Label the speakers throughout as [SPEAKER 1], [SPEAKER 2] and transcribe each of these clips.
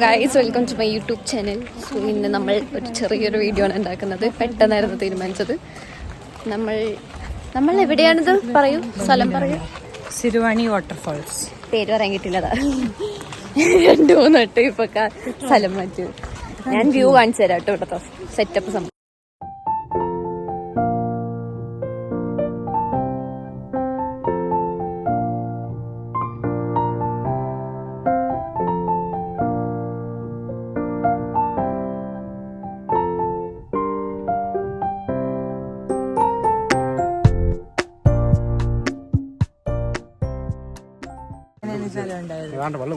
[SPEAKER 1] Guys welcome to my YouTube channel. So ഇന്ന് നമ്മൾ ഒരു ചെറിയൊരു വീഡിയോ ആണ് ഉണ്ടാക്കുന്നത്. പെട്ടെന്നായിരുന്നു തീരുമാനിച്ചത്. നമ്മൾ എവിടെയാണിത് പറയൂ, സ്ഥലം പറയൂ.
[SPEAKER 2] സിരുവാണി വാട്ടർഫാൾസ്.
[SPEAKER 1] പേര് പറയാൻ കിട്ടില്ലതാ, 2-3 വട്ടം ഇപ്പൊ സ്ഥലം മാറ്റി. ഞാൻ വ്യൂ കാണിച്ചു തരാം കേട്ടോ. ഇവിടുത്തെ സെറ്റപ്പ് സംഭവം.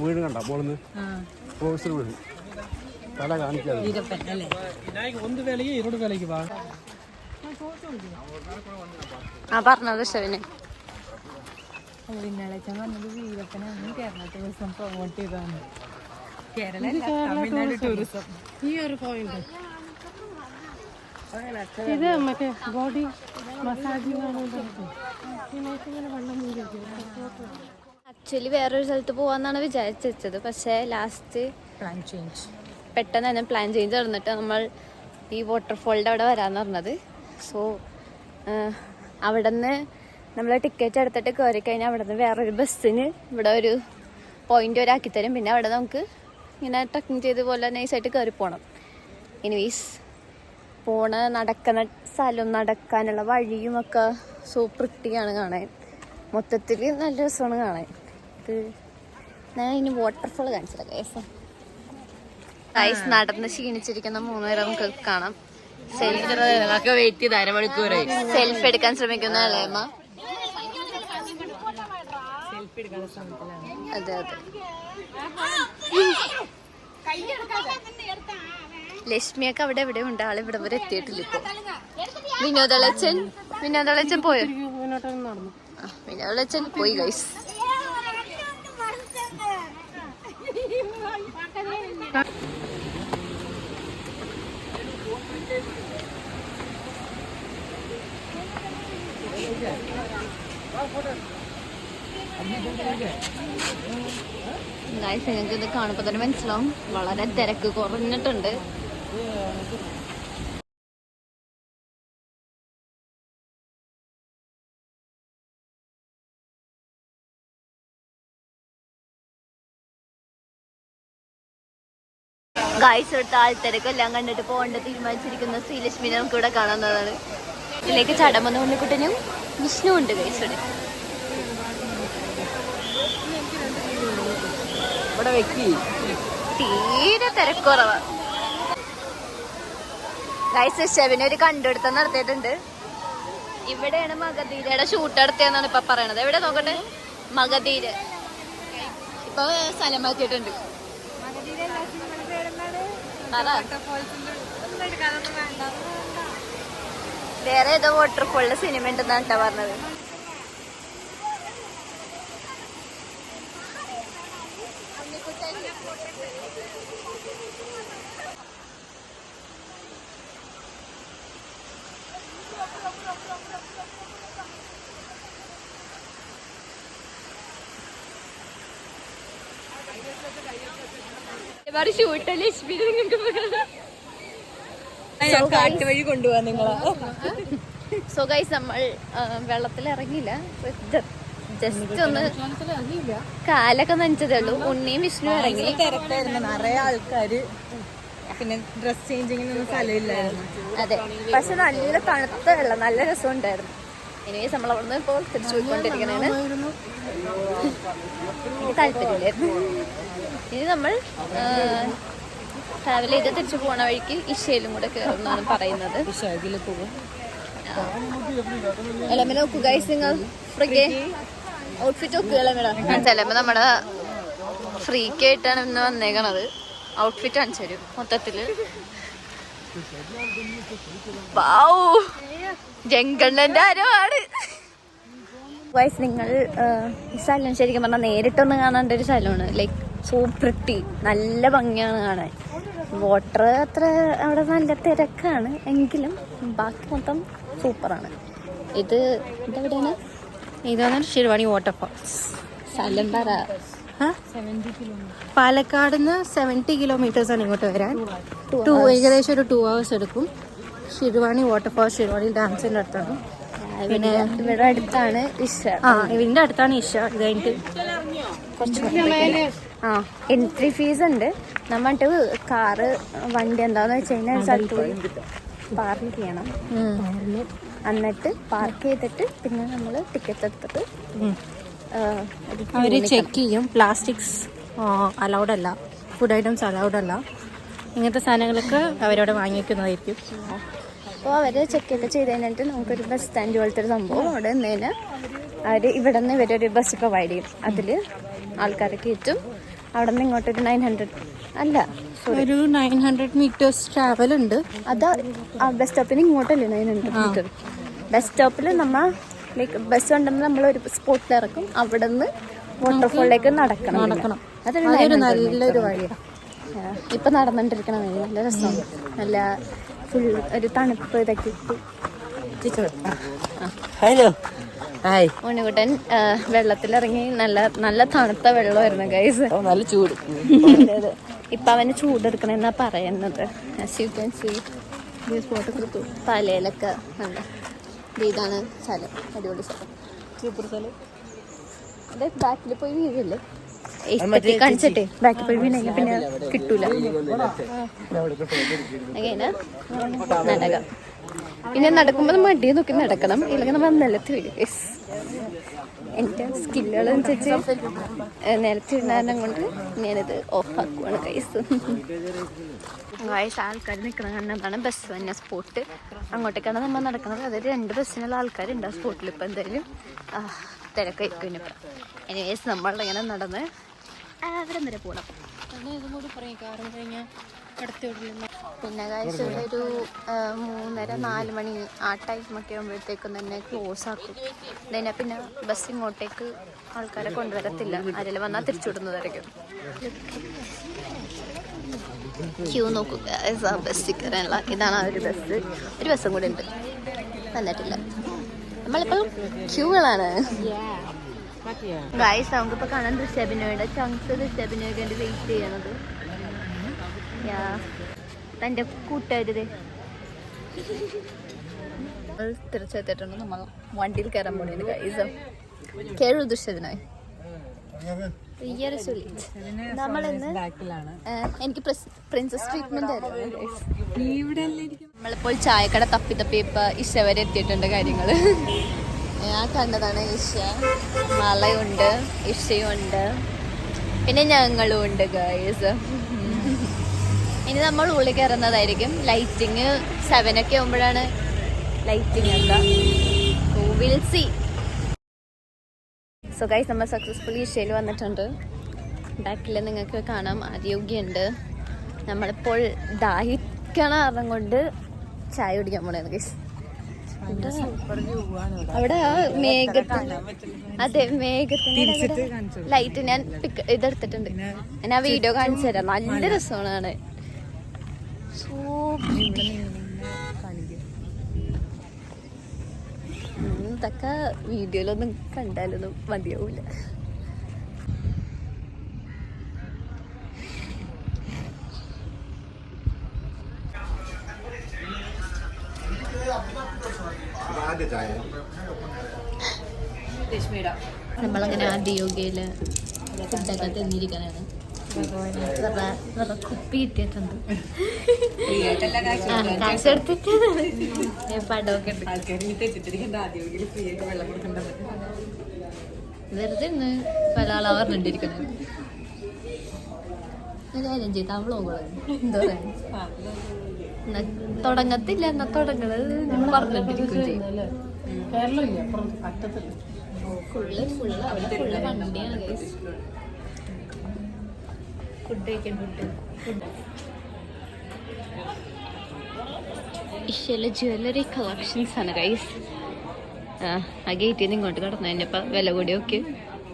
[SPEAKER 3] വീട് കണ്ട പോളന്ന് വീട് തല കാണിക്കാതെ
[SPEAKER 1] പറഞ്ഞത് ശവന്
[SPEAKER 2] കേരള ടൂറിസം പ്രൊമോട്ട് ചെയ്താണ്. തമിഴ്നാട് ടൂറിസം ഈ ഒരു പോയിന്റ് ഇത് മറ്റേ ബോഡി മസാജിങ്
[SPEAKER 1] ആക്ച്വലി വേറൊരു സ്ഥലത്ത് പോവാന്നാണ് വിചാരിച്ചു വെച്ചത്. പക്ഷേ ലാസ്റ്റ്
[SPEAKER 2] പ്ലാൻ ചേഞ്ച്,
[SPEAKER 1] പെട്ടെന്ന് തന്നെ പ്ലാൻ ചേഞ്ച് നടന്നിട്ട് നമ്മൾ ഈ വാട്ടർഫോളിൻ്റെ അവിടെ വരാമെന്ന് പറഞ്ഞത്. സോ അവിടെ നിന്ന് നമ്മൾ ടിക്കറ്റ് എടുത്തിട്ട് കയറി കഴിഞ്ഞാൽ അവിടെ നിന്ന് വേറൊരു ബസ്സിന് ഇവിടെ ഒരു പോയിന്റ് വരെ ആക്കിത്തരും. പിന്നെ അവിടെ നമുക്ക് ഇങ്ങനെ ട്രക്കിങ് ചെയ്ത് പോലെ നൈസായിട്ട് കയറി പോകണം. എനിവേസ് നടക്കുന്ന സ്ഥലം, നടക്കാനുള്ള വഴിയും ഒക്കെ സൂപ്പർട്ടിയാണ് കാണാൻ. മൊത്തത്തിൽ നല്ല രസമാണ് കാണാൻ. ഞാൻ ഇനി വാട്ടർഫോൾ കാണിച്ചില്ല ഗൈസ്. നടന്ന് ക്ഷീണിച്ചിരിക്കുന്ന 3 പേരെ നമുക്ക് കാണാം. സെൽഫി എടുക്കാൻ ശ്രമിക്കുന്ന അല്ലേമ്മ. അതെ അതെ. ലക്ഷ്മിയൊക്കെ അവിടെ എവിടെ ഉണ്ട്. ആള് ഇവിടെ വരെ എത്തിയിട്ടില്ല ഇപ്പൊ. വിനോദളച്ചൻ പോയോ? വിനോദളച്ചൻ പോയി ഗൈസ്. ഗൈസ് നിങ്ങൾക്ക് ഇത് കാണുമ്പോൾ തന്നെ മനസ്സിലാവും, വളരെ തിരക്ക് കുറഞ്ഞിട്ടുണ്ട്. ഗൈസ് എടുത്ത ആൾത്തിരക്കെല്ലാം കണ്ടിട്ട് പോകേണ്ട തീരുമാനിച്ചിരിക്കുന്ന ശ്രീലക്ഷ്മിനെ നമുക്ക് ഇവിടെ കാണുന്നതാണ്. ഇതിലേക്ക് ചടമെന്ന് ഉണ്ണിക്കുട്ടനും വിഷ്ണു ഉണ്ട് ഗൈസ്. ഇവിടെ തീരെ തിരക്കുറവാ ഗൈസ്. ഷെവിനെ ഒരു കണ്ടുപിടുത്തം നടത്തിയിട്ടുണ്ട്. ഇവിടെയാണ് മഗധീരയുടെ ഷൂട്ട് നടത്തിയെന്നാണ് ഇപ്പൊ പറയണത്. എവിടെ നോക്കട്ടെ, മഗധീര ഇപ്പൊ സ്ഥലം മാറ്റിയിട്ടുണ്ട്. വേറെ ഏതോ വാട്ടർഫോളിന്റെ സിനിമ ഉണ്ടെന്നാണ് കേട്ടോ പറഞ്ഞത്. ഷൂട്ട് ലക്ഷ്മി
[SPEAKER 2] വഴി കൊണ്ടുപോവാ നിങ്ങളെ.
[SPEAKER 1] സോ ഗൈസ് നമ്മൾ വെള്ളത്തിൽ ഇറങ്ങിയില്ല, ജസ്റ്റ് ഒന്ന് കാലൊക്കെ നനച്ചതേ ഉള്ളൂ. ഉണ്ണിയും വിഷ്ണു ഇറങ്ങി.
[SPEAKER 2] തിരക്കായിരുന്നു, നിറയെ ആൾക്കാര്. പിന്നെ ഡ്രസ് ചേഞ്ചിങ്ങിനൊന്നും സ്ഥലമില്ലായിരുന്നു.
[SPEAKER 1] അതെ, പക്ഷെ നല്ല തണുത്ത വെള്ളം, നല്ല രസമുണ്ടായിരുന്നു. എനിവേസ് നമ്മൾ അവിടെ നിന്ന് ഇപ്പോൾ തിരിച്ചു പോയിക്കൊണ്ടിരിക്കണേണ്. എനിക്ക് താല്പര്യമില്ലായിരുന്നു. ഇനി നമ്മൾ ട്രാവൽ ചെയ്ത് തിരിച്ചു പോണ വഴിക്ക് ഇഷയിലും കൂടെ കയറുന്നാണ് പറയുന്നത്. എലമ നോക്കൂ ഗൈസ്, നിങ്ങൾ ഔട്ട്ഫിറ്റ് നോക്കുക. ചിലപ്പോ നമ്മുടെ ഫ്രീക്ക് ആയിട്ടാണ് ഇന്ന് വന്നേക്കണത്. ഔട്ട്ഫിറ്റ് കാണിച്ചു തരും മൊത്തത്തില്. ജങ്കണ്ണന്റെ ആരമാണ് ഗൈസ്. നിങ്ങൾ ഈ സ്ഥലം ശരിക്കും പറഞ്ഞാൽ നേരിട്ടൊന്ന് കാണേണ്ട ഒരു സ്ഥലമാണ്. ലൈക്ക് സൂപ്പർട്ടി, നല്ല ഭംഗിയാണ് കാണാൻ. വാട്ടർ അത്ര അവിടെ നല്ല തിരക്കാണ് എങ്കിലും ബാക്കി മൊത്തം സൂപ്പറാണ്. ഇതെവിടെയാണ്? ഇതാണ് ശിരുവാണി വാട്ടർഫാൾസ്. സ്ഥലം പറ.
[SPEAKER 2] പാലക്കാട് നിന്ന് 70 കിലോമീറ്റേഴ്സാണ് ഇങ്ങോട്ട് വരാൻ. ഏകദേശം ഒരു 2 hours എടുക്കും. ഷിർവാണി വാട്ടർഫാൾ, ഷിർവാണി ഡാംസിന്റെ അടുത്താണ്. പിന്നെ
[SPEAKER 1] ഇവിടെ അടുത്താണ് ഇഷ.
[SPEAKER 2] ഇതിന്റെ അടുത്താണ് ഇഷ. ഇത് കഴിഞ്ഞിട്ട്
[SPEAKER 1] എൻട്രി ഫീസ് ഉണ്ട്. നമ്മട്ട് കാറ് വണ്ടി എന്താന്ന് വെച്ച് കഴിഞ്ഞാൽ സ്ഥലത്ത് പോയി പാർക്ക് ചെയ്യണം. എന്നിട്ട് പാർക്ക് ചെയ്തിട്ട് പിന്നെ നമ്മൾ ടിക്കറ്റ് എടുത്തിട്ട്
[SPEAKER 2] അവർ ചെക്ക് ചെയ്യും. പ്ലാസ്റ്റിക്സ് അലൗഡ് അല്ല, ഫുഡ് ഐറ്റംസ് അലൗഡ് അല്ല. ഇങ്ങനത്തെ സാധനങ്ങളൊക്കെ അവരവിടെ വാങ്ങിക്കുന്നതായിരിക്കും.
[SPEAKER 1] അപ്പോൾ അവർ ചെക്കൊക്കെ ചെയ്ത് കഴിഞ്ഞിട്ട് നമുക്കൊരു ബസ് സ്റ്റാൻഡ് പോലത്തെ ഒരു സംഭവം അവിടെ നിന്നതിന് അവർ ഇവിടെ നിന്ന് ഇവരൊരു ബസ് പ്രൊവൈഡ് ചെയ്യും. അതിൽ ആൾക്കാരെ കയറ്റും. അവിടെ നിന്ന് ഇങ്ങോട്ടൊരു 900 അല്ല
[SPEAKER 2] ഒരു 900 മീറ്റേഴ്സ് ട്രാവൽ ഉണ്ട്.
[SPEAKER 1] അത് ആ ബസ് സ്റ്റോപ്പിന് ഇങ്ങോട്ടല്ലേ 900 മീറ്റർ. ബസ് സ്റ്റോപ്പിൽ നമ്മൾ ലൈക്ക് ബസ് കൊണ്ടുവന്ന് നമ്മളൊരു സ്പോട്ടിൽ ഇറക്കും. അവിടെ നിന്ന് വാട്ടർഫോളിലേക്ക് നടക്കണം.
[SPEAKER 2] അതൊരു നല്ലൊരു വഴിയാണ്.
[SPEAKER 1] ഇപ്പൊ നടന്നിട്ടിരിക്കണ നല്ല രസമാണ്. നല്ല ഫുൾ ഒരു തണുപ്പ് ഇതൊക്കെ ഇട്ട്
[SPEAKER 2] ഹലോ ഹായ്.
[SPEAKER 1] ഉണ്ണിക്കുട്ടൻ വെള്ളത്തിലിറങ്ങി നല്ല തണുത്ത വെള്ളമായിരുന്നു ഗൈസ്.
[SPEAKER 2] നല്ല ചൂട്.
[SPEAKER 1] ഇപ്പൊ അവന് ചൂടെടുക്കണെന്നാ പറയുന്നത്. തലയിലൊക്കെ നല്ല ഇതാണ് സ്ഥലം. അടിപൊളി സ്ഥലം.
[SPEAKER 2] സൂപ്പർ സ്ഥലം.
[SPEAKER 1] അതെ ബാക്കിൽ പോയി വീഴല്ലേ കാണിച്ചിട്ടേ ബാക്കിൽ പോയി വീണ പിന്നെ കിട്ടൂല. അങ്ങനെ നടക്കാം. ഇനി നടക്കുമ്പോൾ മടിയെ നോക്കി നടക്കണം, ഇല്ലെങ്കിൽ നമ്മൾ നിലത്ത് വീഴും. എൻ്റെ സ്കില്ലുകളനുസരിച്ച് നിലത്ത് വീണാരം കൊണ്ട് ഞാനിത് ഓഫാക്കുവാണ് ഗൈസ്. ആൾക്കാർ നിൽക്കണ കണ്ടതാണ് ബസ് തന്നെ സ്പോട്ട്. അങ്ങോട്ടേക്കാണ് നമ്മൾ നടക്കുന്നത്. അതായത് 2 ബസ്സിനുള്ള ആൾക്കാരുണ്ട് ആ സ്പോട്ടിൽ. ഇപ്പം എന്തായാലും തിരക്കായിരിക്കും ഇനിയിപ്പം. എനിവേസ് നമ്മളിങ്ങനെ നടന്ന് അവിടെ വരെ പോകണം. പിന്നെ കാഴ്ച ഇവിടെ ഒരു 3:30-4 മണി ആ ടൈമൊക്കെ ആകുമ്പോഴത്തേക്കും തന്നെ ക്ലോസ് ആക്കും. then പിന്നെ ബസ് ഇങ്ങോട്ടേക്ക് ആൾക്കാരെ കൊണ്ടുവരത്തില്ല. ആരെങ്കിലും വന്നാൽ തിരിച്ചുവിടുന്നതായിരിക്കും. ക്യൂ നോക്കുക. ബസ് കയറാനുള്ള ഇതാണ് ആ ഒരു ബസ്. ഒരു ബസ്സും കൂടെ ഉണ്ട്, വന്നിട്ടില്ല. നമ്മളിപ്പോൾ ക്യൂകളാണ് ഗൈസ്. നമുക്കിപ്പോൾ കാണാൻ ദൃശ്യാഭിനയുടെ ചങ്സ് ദൃശ്യാഭിനയൊക്കെ വേണ്ടി വെയിറ്റ് ചെയ്യണത്. തൻ്റെ കൂട്ടുകാരിത് തിരിച്ചെത്തിയിട്ടുണ്ട്. നമ്മൾ വണ്ടിയിൽ കയറാൻ പോണേന് ഗൈസ്. കേഴു ദൃശ്യത്തിനായി നമ്മളിന്ന് എനിക്ക് പ്രിൻസസ് ട്രീറ്റ്മെന്റ് ആയിരുന്നു. നമ്മളിപ്പോൾ ചായക്കട തപ്പി ഇപ്പൊ ഇഷ വരെ എത്തിയിട്ടുണ്ട്. കാര്യങ്ങള് ഞാൻ കണ്ടതാണ്. ഇഷ മലയുണ്ട്, ഇഷയും ഉണ്ട്, പിന്നെ ഞങ്ങളും ഉണ്ട് ഗൈസ്. ഇനി നമ്മൾ ഉള്ളിൽ കയറുന്നതായിരിക്കും. ലൈറ്റിങ് 7 ഒക്കെ ആകുമ്പോഴാണ് ലൈറ്റിങ് എന്താ. Will see. സോ ഗൈസ് നമ്മൾ സക്സസ്ഫുള്ളി ഇഷയിൽ വന്നിട്ടുണ്ട്. ബാക്കിൽ നിങ്ങൾക്ക് കാണാം ആദ്യോഗ്യുണ്ട്. നമ്മളിപ്പോൾ ദാഹിക്കണ കാരണം കൊണ്ട് ചായ കുടിക്കാൻ പോണേന്ന് ഗൈസ്. അവിടെ ആ മേഘത്തിന്, അതെ മേഘത്തിന്റെ ലൈറ്റ് ഞാൻ ഇതെടുത്തിട്ടുണ്ട്. ഞാൻ ആ വീഡിയോ കാണിച്ചു തരാം. നല്ല രസമാണ്. ഇതൊക്കെ വീഡിയോയിലൊന്നും കണ്ടാലൊന്നും മതിയാവൂല. നമ്മളങ്ങനെ ആദ്യ യോഗയില് ഫുഡൊക്കെ തിന്നിരിക്കാനാണ്. കുപ്പി കിട്ടിയിട്ടുണ്ട്. കാശ് എടുത്തിട്ട് പടമൊക്കെ വെറുതെ പല ആളാ പറഞ്ഞിട്ടിരിക്കുന്നത്. കാര്യം ചെയ്ത വ്ളോഗുകൾ എന്താ പറയാ തുടങ്ങത്തില്ല. എന്നാ തുടങ്ങണത് പറഞ്ഞിട്ടിരിക്കും ചെയ്യും. ഫുള്ള് അവിടെ ഫുള്ള് വണ്ടിയാണ് ഗൈസ്. ഫുഡ് കഴിക്കാൻ ഫുഡ് ഇഷ്ടമുള്ള ജ്വല്ലറി കളക്ഷൻസ് ആണ് ഗൈസ്. ആ ഗേറ്റിൽ നിന്ന് ഇങ്ങോട്ട് കടന്നു കഴിഞ്ഞപ്പോൾ വില കൂടി നോക്കി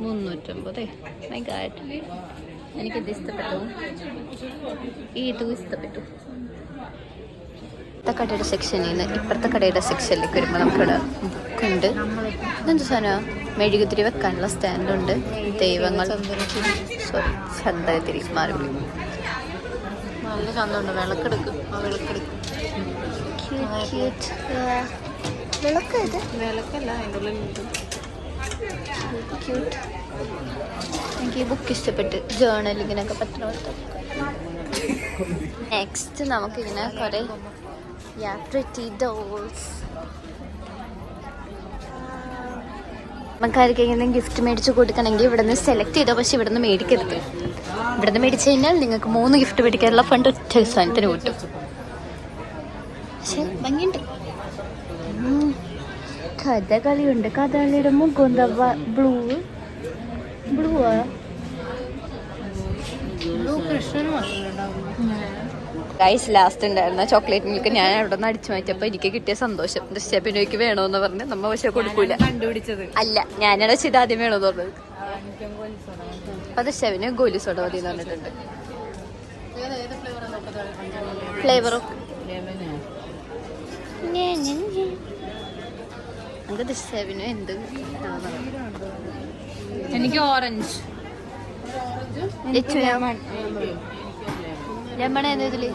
[SPEAKER 1] 350. മൈ ഗാഡ്, എനിക്കിത് ഇഷ്ടപ്പെട്ടു. ഇതും ഇഷ്ടപ്പെട്ടു. ഇപ്പത്തെ കടയുടെ സെക്ഷനിൽ നിന്ന് ഇപ്പുറത്തെ കടയുടെ സെക്ഷനിലേക്ക് വരുമ്പോൾ നമുക്കിവിടെ ബുക്കുണ്ട്. ഇതെന്ത് സാധനമാണ്? മെഴുകുതിരി വെക്കാനുള്ള സ്റ്റാൻഡുണ്ട്. ദൈവങ്ങൾ സോറി ചന്ദനത്തിരി മാറി
[SPEAKER 2] നല്ല ചന്തമുണ്ട്. വിളക്കെടുക്കും. ആ വിളക്കെടുക്കും. വിളക്കല്ല, അതിൻ്റെ ഉള്ളിൽ
[SPEAKER 1] എനിക്ക് ഈ ബുക്ക് ഇഷ്ടപ്പെട്ട് ജേർണലിങ്ങിനൊക്കെ പറ്റുന്ന. നെക്സ്റ്റ് നമുക്കിങ്ങനെ കുറേ നമുക്ക് ആർക്കെങ്കിലും ഗിഫ്റ്റ് മേടിച്ച് കൊടുക്കണമെങ്കിൽ ഇവിടെ നിന്ന് സെലക്ട് ചെയ്തോ. പക്ഷെ ഇവിടെ നിന്ന് മേടിക്കരുത്. ഇവിടെ നിന്ന് മേടിച്ചു കഴിഞ്ഞാൽ നിങ്ങൾക്ക് 3 ഗിഫ്റ്റ് മേടിക്കാനുള്ള ഫണ്ട് ഒറ്റ സാധനത്തിന് കിട്ടും. പക്ഷെ ഭംഗിയുണ്ട്. കഥകളിയുണ്ട്. കഥകളിയുടെ മുഖം എന്താ ബ്ലൂ
[SPEAKER 2] കൃഷ്ണന് മാത്രമേ
[SPEAKER 1] ഗൈസ് ലാസ്റ്റ് ഉണ്ടായിരുന്ന ചോക്ലേറ്റ് മിൽക്ക് ഞാൻ അവിടെ നിന്ന് അടിച്ചു മാറ്റിയപ്പോൾ എനിക്ക് കിട്ടിയ സന്തോഷം. ദൃശ്യപ്പിനോയ്ക്ക് വേണമെന്ന് പറഞ്ഞ് നമ്മ പക്ഷെ കൊടുക്കൂല.
[SPEAKER 2] കണ്ടുപിടിച്ചത്
[SPEAKER 1] അല്ല, ഞാനാണ് വെച്ച് ഇത് ആദ്യം വേണമെന്ന് പറഞ്ഞത്. അപ്പൊ ദൃശ്യപ്പിന് ഗോലി സോഡ മതി എന്ന് പറഞ്ഞിട്ടുണ്ട്. ഫ്ലേവറോ നമുക്ക് ദൃശ്യപ്പിന് എന്ത്
[SPEAKER 2] എനിക്ക് ഓറഞ്ച്
[SPEAKER 1] ലെമൺ ഇതില്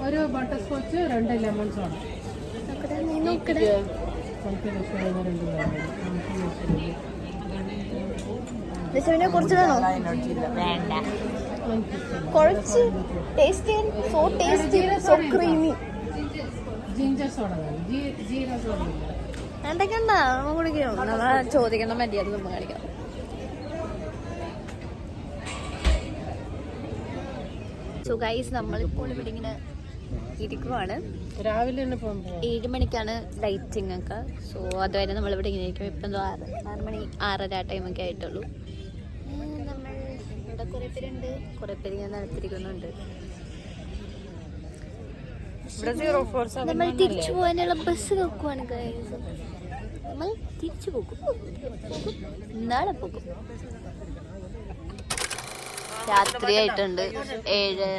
[SPEAKER 2] ഒരു ബട്ടർ സ്കോച്ച് 2 ലെമൺ സോഡ.
[SPEAKER 1] കുറച്ച് വേണോ? വേണ്ട, കുറച്ച് tasty. So tasty, so creamy.
[SPEAKER 2] Ginger soda, ജീര സോഡ
[SPEAKER 1] എന്തൊക്കെയുണ്ടാ നമ്മ കുടിക്കണം. നമ്മ ചോദിക്കണം, മര്യാദ നമ്മ കാണിക്കണം. സോ ഗൈസ് നമ്മളിപ്പോൾ ഇവിടെ ഇങ്ങനെ ഇരിക്കുവാണ്.
[SPEAKER 2] രാവിലെ
[SPEAKER 1] 7 മണിക്കാണ് ലൈറ്റിംഗ് ഒക്കെ. സോ അതുവരെ നമ്മളിവിടെ ഇങ്ങനെ ഇരിക്കും. ഇപ്പം 6 മണി 6:30 ആ ടൈമൊക്കെ ആയിട്ടുള്ളൂ. നമ്മൾ ഇവിടെ കുറേ പേരുണ്ട്. കുറേ പേര് ഇങ്ങനെ നടത്തിരിക്കുന്നുണ്ട്. നമ്മൾ തിരിച്ചു പോകാനുള്ള ബസ് നോക്കുവാണ് ഗൈസ്. നമ്മൾ തിരിച്ചു പോകും, നാളെ പോകും. രാത്രി ആയിട്ടുണ്ട്. 7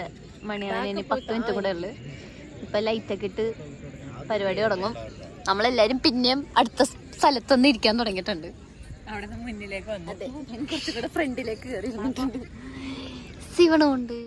[SPEAKER 1] മണിയാണ്. ഇനി 10 മിനിറ്റ് കൂടെ ഉള്ളു. ഇപ്പൊ ലൈറ്റൊക്കെ ഇട്ട് പരിപാടി തുടങ്ങും. നമ്മളെല്ലാരും പിന്നെയും അടുത്ത സ്ഥലത്തൊന്നും ഇരിക്കാൻ തുടങ്ങിയിട്ടുണ്ട്.
[SPEAKER 2] അവിടെ മുന്നിലേക്ക് വന്നു.
[SPEAKER 1] അതെ, ഞാൻ കുറച്ചുകൂടെ ഫ്രണ്ടിലേക്ക് കയറി ഇരുന്നിട്ടുണ്ട്. ശിവണമുണ്ട്.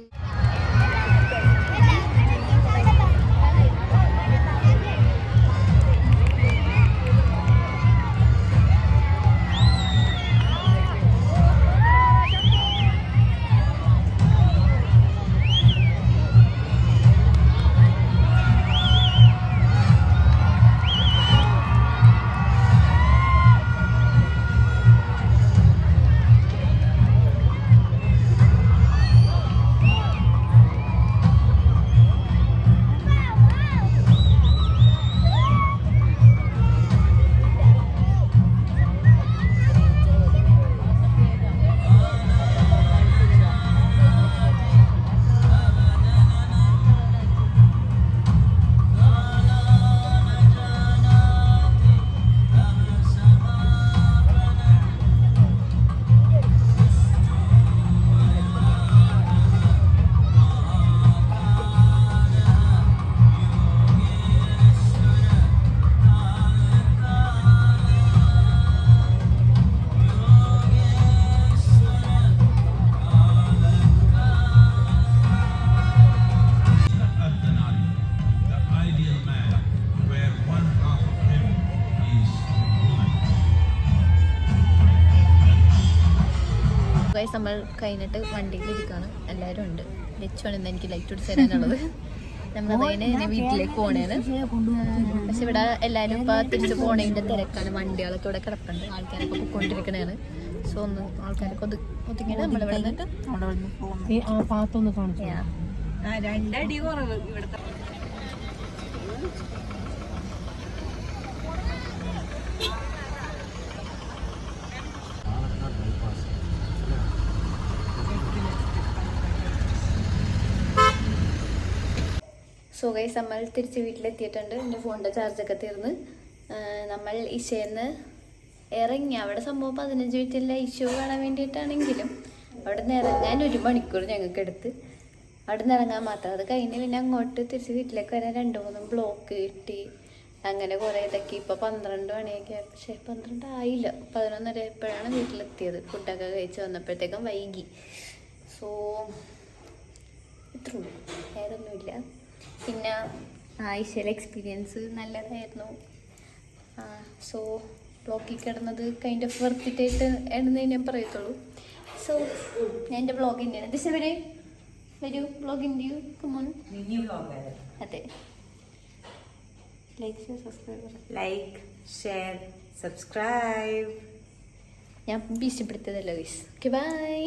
[SPEAKER 1] നമ്മൾ കഴിഞ്ഞിട്ട് വണ്ടിയിൽ ഇരിക്കുകയാണ്. എല്ലാവരും ഉണ്ട്. ലച്ചുവാണ് ഇന്ന് എനിക്ക് ലൈറ്റ് പിടിച്ച് തരാനുള്ളത്. നമ്മളതേനെ ഇനി വീട്ടിലേക്ക് പോണേന്ന്. പക്ഷെ ഇവിടെ എല്ലാവരും ഇപ്പൊ തിരിച്ചു പോണേന്റെ തിരക്കാണ്. വണ്ടികളൊക്കെ ഇവിടെ കിടപ്പുണ്ട്. ആൾക്കാരൊക്കെ പൊയ്ക്കൊണ്ടിരിക്കണേന്ന്. സോ ഒന്ന് ആൾക്കാരൊക്കെ ഒതുങ്ങിയാണ് നമ്മളിവിടെ നിന്നിട്ട്
[SPEAKER 2] പാത്തൊന്ന് കാണിച്ചു.
[SPEAKER 1] 2 അടി കുറവ് ഇവിടുത്തെ. സോ ഗൈസ് നമ്മൾ തിരിച്ച് വീട്ടിലെത്തിയിട്ടുണ്ട്. എൻ്റെ ഫോണിൻ്റെ ചാർജൊക്കെ തീർന്ന് നമ്മൾ ഇഷയെന്ന് ഇറങ്ങി. അവിടെ സംഭവം 15 മിനിറ്റില്ല ഇഷ്യൂ കാണാൻ വേണ്ടിയിട്ടാണെങ്കിലും അവിടെ നിന്ന് ഇറങ്ങാൻ 1 മണിക്കൂർ ഞങ്ങൾക്ക് എടുത്ത്. അവിടെ നിന്ന് ഇറങ്ങാൻ മാത്രം. അത് കഴിഞ്ഞ് പിന്നെ അങ്ങോട്ട് തിരിച്ച് വീട്ടിലേക്ക് വരാൻ 2-3 ബ്ലോക്ക് കിട്ടി. അങ്ങനെ കുറേ ഇതൊക്കെ. ഇപ്പോൾ 12 മണിയൊക്കെ, പക്ഷേ 12 ആയില്ല, 11:30 ആയപ്പോഴാണ് വീട്ടിലെത്തിയത്. ഫുഡൊക്കെ കഴിച്ച് വന്നപ്പോഴത്തേക്കും വൈകി. സോ ഇത്രയുള്ളൂ, വേറൊന്നുമില്ല. പിന്നെ ആയിഷയിലെ എക്സ്പീരിയൻസ് നല്ലതായിരുന്നു. സോ ബ്ലോഗിൽ കിടന്നത് കൈൻഡ് ഓഫ് വർത്തിട്ടായിട്ട് എന്ന് ഞാൻ പറയത്തുള്ളൂ. സോ ഞാൻ എൻ്റെ ബ്ലോഗിൻ്റെയാണ് ദിശ വരൂ ബ്ലോഗിൻ്റെ കമോൺ. അതെ,
[SPEAKER 4] ലൈക്ക് ഷെയർ സബ്സ്ക്രൈബ്.
[SPEAKER 1] ഞാൻ ഭീഷണിപ്പെടുത്തിയതല്ലോ ഗൈസ്. Okay bye.